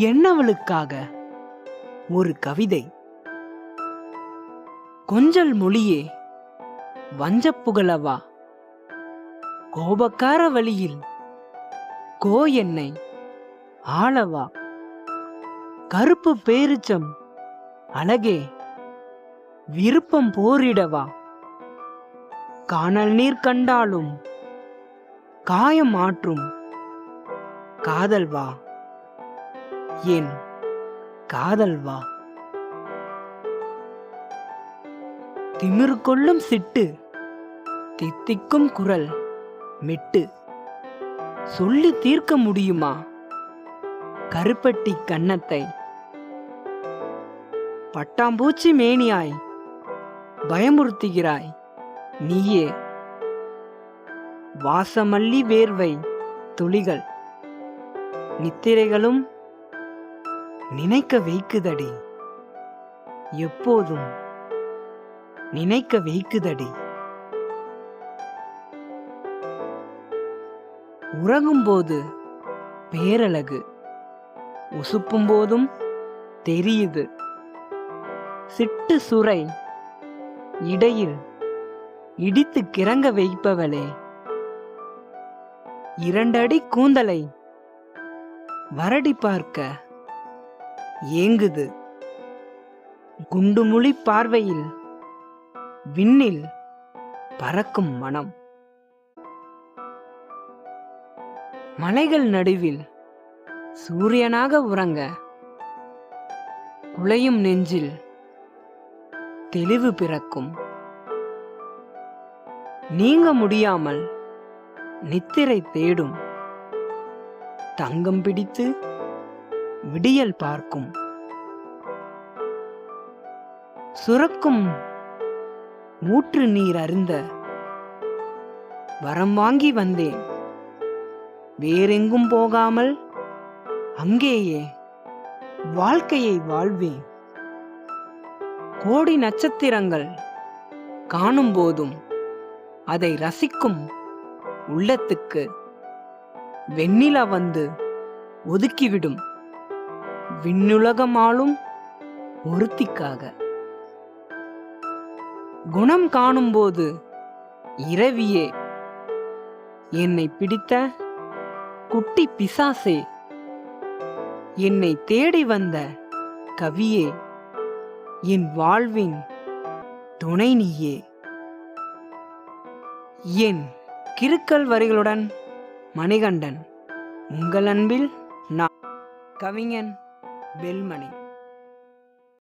என்னவளுக்காக ஒரு கவிதை. கொஞ்சல் மொழியே வஞ்சப்புகழவா, கோபக்கார வழியில் கோ என்னை ஆளவா, கருப்பு பேரிச்சம் அழகே விருப்பம் போரிடவா, காணல் நீர் கண்டாலும் காயம் ஆற்றும் காதல்வா, என் காதல்வா. திமிரு கொள்ளும் சிட்டு தித்திக்கும் குரல் மெட்டு, சொல்லி தீர்க்க முடியுமா கருப்பட்டி கன்னத்தை? பட்டாம்பூச்சி மேனியாய் பயமுறுத்துகிறாய் நீயே, வாசமல்லி வேர்வை துளிகள் நித்திரைகளும் நினைக்க வைக்குதடி, எப்போதும் நினைக்க வைக்குதடி. உறங்கும்போது பேரழகு, உசுப்பும் போதும் தெரியுது சிட்டு சுரை, இடையில் இடித்து கிறங்க வைப்பவளே, இரண்டடி கூந்தலை வரடி பார்க்க ஏங்குது, குண்டுமுழி பார்வையில் விண்ணில் பறக்கும் மனம். மலைகள் நடுவில் சூரியனாக உறங்க குலையும் நெஞ்சில் தெளிவு பிறக்கும். நீங்க முடியாமல் நித்திரை தேடும் தங்கம் பிடித்து விடியல் பார்க்கும். சுரக்கும் ஊற்று நீர் அருந்த வரம் வாங்கி வந்தேன், வேறெங்கும் போகாமல் அங்கேயே வாழ்க்கையை வாழ்வேன். கோடி நட்சத்திரங்கள் காணும் போதும் அதை ரசிக்கும் உள்ளத்துக்கு வெண்ணிலா வந்து ஒதுக்கிவிடும் விண்ணுலகமாலும் ஒருத்திக்காக. குணம் காணும்போது இரவியே என்னை பிடித்த குட்டி பிசாசே, என்னை தேடி வந்த கவியே, என் வாழ்வின் துணை நீயே. என் கிறுக்கல் வரிகளுடன் மணிகண்டன். உங்கள் அன்பில் நான், கவிஞன் வெல்மணி.